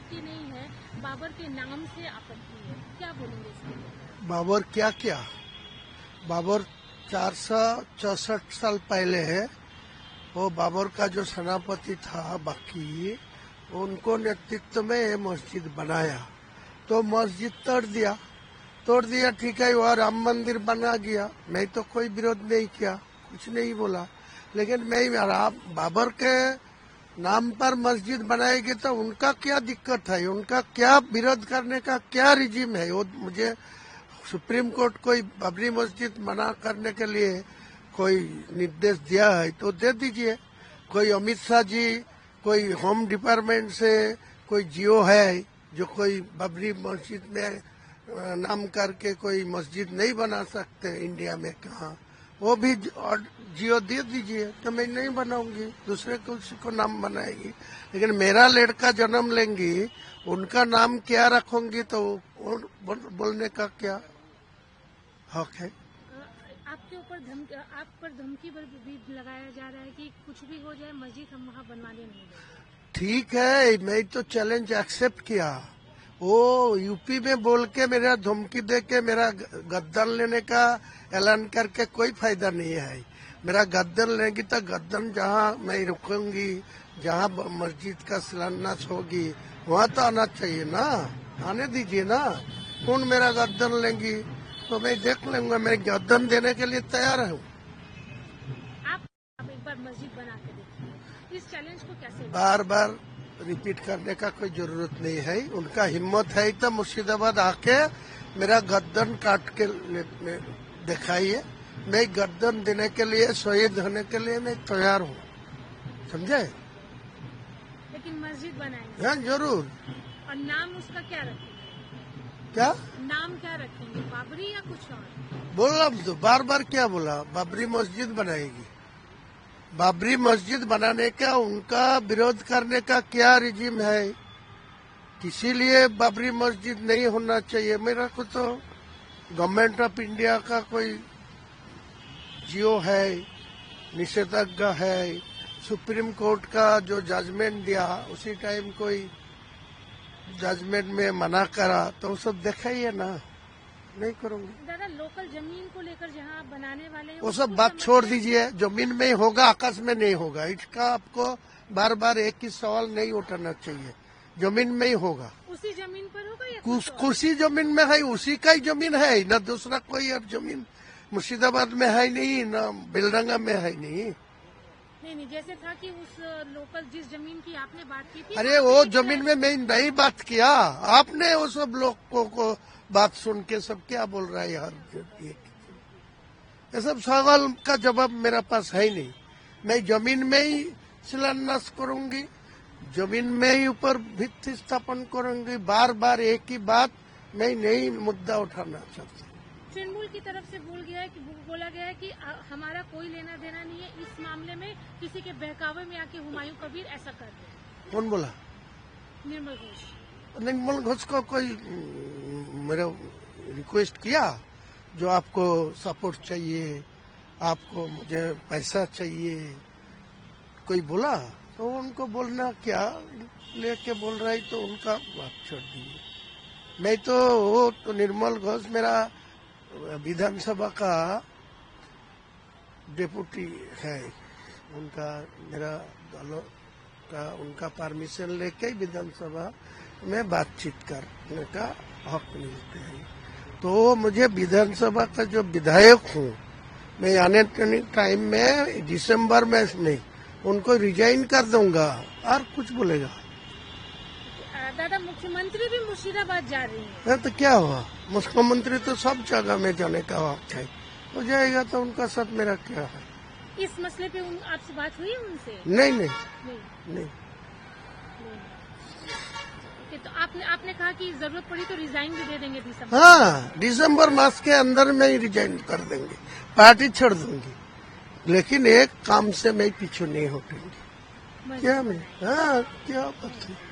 आपत्ति नहीं है, बाबर के नाम से आपत्ति है, क्या बोलेंगे इसके लिए? बाबर क्या क्या? बाबर 464 साल पहले है, वो बाबर का जो सेनापति था बाकी, उनको नेतृत्व में ये मस्जिद बनाया, तो मस्जिद तोड़ दिया ठीक है, वहाँ राम मंदिर बना गया। मैं तो कोई विरोध नहीं किया, कुछ नहीं बोला, लेकिन मैं बाबर के नाम पर मस्जिद बनाएगी तो उनका क्या दिक्कत है, उनका क्या विरोध करने का क्या रिजीम है? वो मुझे सुप्रीम कोर्ट कोई बाबरी मस्जिद मना करने के लिए कोई निर्देश दिया है तो दे दीजिए। कोई अमित शाह जी, कोई होम डिपार्टमेंट से कोई जियो है जो कोई बाबरी मस्जिद में नाम करके कोई मस्जिद नहीं बना सकते इंडिया में, कहाँ? वो भी जियो दे दीजिए, तो मैं नहीं बनाऊंगी, दूसरे किसी को नाम बनाएगी। लेकिन मेरा लड़का जन्म लेंगी, उनका नाम क्या रखूंगी तो बोलने का क्या हक है? आपके ऊपर आप पर धमकी भी लगाया जा रहा है कि कुछ भी हो जाए मस्जिद हम वहाँ बनवाने नहीं देंगे। ठीक है, मैं तो चैलेंज एक्सेप्ट किया। वो यूपी में बोल के मेरा धमकी दे के मेरा गद्दान लेने का ऐलान करके कोई फायदा नहीं है। मेरा गद्दान लेगी तो गद्दान जहाँ मैं रुकूंगी, जहाँ मस्जिद का शिलान्यास होगी वहाँ तो आना चाहिए ना, आने दीजिए ना। कौन मेरा गद्दान लेंगी तो मैं देख लूंगा, मैं गद्दान देने के लिए तैयार हूँ। आप एक बार मस्जिद बना के देखिए, इस चैलेंज को कैसे? बार बार रिपीट करने का कोई जरूरत नहीं है। उनका हिम्मत है तो मुर्शिदाबाद आके मेरा गर्दन काट के दिखाइए। मैं गर्दन देने के लिए, शहीद होने के लिए मैं तैयार हूँ, समझे? लेकिन मस्जिद बनाएंगे? हाँ जरूर। और नाम उसका क्या रखेंगे? क्या नाम क्या रखेंगे, बाबरी या कुछ और? बोला तो बार बार क्या बोला, बाबरी मस्जिद बनाएगी। बाबरी मस्जिद बनाने का उनका विरोध करने का क्या रिजीम है? इसीलिए बाबरी मस्जिद नहीं होना चाहिए। मेरा को तो गवर्नमेंट ऑफ इंडिया का कोई जियो है, निषेधाज्ञा है, सुप्रीम कोर्ट का जो जजमेंट दिया उसी टाइम कोई जजमेंट में मना करा तो वो सब देखा ही है ना, नहीं करूंगी। दादा, लोकल जमीन को लेकर जहाँ आप बनाने वाले हैं वो सब बात छोड़ दीजिए, जमीन में ही होगा, आकाश में नहीं होगा। इसका आपको बार बार एक ही सवाल नहीं उठाना चाहिए। जमीन में ही होगा। उसी जमीन पर होगा या उसी जमीन में है, उसी का ही जमीन है ना, दूसरा कोई और जमीन मुर्शिदाबाद में है नहीं, ना बेलडंगा में है नहीं। नहीं, जैसे था कि उस लोकल जिस जमीन की आपने बात की थी, अरे वो जमीन में मैं नहीं बात किया, आपने वो सब लोगों को बात सुन के सब क्या बोल रहा है यार। ये सब सवाल का जवाब मेरे पास है नहीं। मैं जमीन में ही शिलान्यास करूंगी, जमीन में ही ऊपर भित्ति स्थापन करूंगी। बार बार एक ही बात मैं नहीं मुद्दा उठाना चाहता। तृणमूल की तरफ से बोला गया है कि हमारा कोई लेना देना नहीं है इस मामले में, किसी के बहकावे में आके हुमायूं कबीर ऐसा कर दे। कौन बोला? निर्मल घोष। निर्मल घोष को कोई मेरा रिक्वेस्ट किया जो आपको सपोर्ट चाहिए, आपको मुझे पैसा चाहिए, कोई बोला तो उनको बोलना क्या लेके बोल रहा है तो उनका बात छोड़ दीजिए। मैं तो वो तो निर्मल घोष मेरा विधानसभा का डिप्टी है, उनका मेरा दलों का उनका परमिशन लेके विधानसभा में बातचीत करने का हक मिलते हैं। तो मुझे विधानसभा का जो विधायक हूँ, मैं आने टाइम में दिसंबर में नहीं उनको रिजाइन कर दूंगा और कुछ बोलेगा। दादा, मुख्यमंत्री भी मुर्शिदाबाद जा रही है तो क्या हुआ? मुख्यमंत्री तो सब जगह में जाने का हक है, हो जाएगा तो उनका साथ मेरा क्या है? इस मसले पे आपसे बात हुई उनसे? नहीं। तो आपने कहा कि जरूरत पड़ी तो रिजाइन भी दे देंगे दिसंबर। हाँ, दिसंबर मास के अंदर में ही रिजाइन कर देंगे, पार्टी छोड़ दूंगी, लेकिन एक काम से मैं पीछे नहीं हटूंगी। क्या मैं? हाँ, क्या बात है।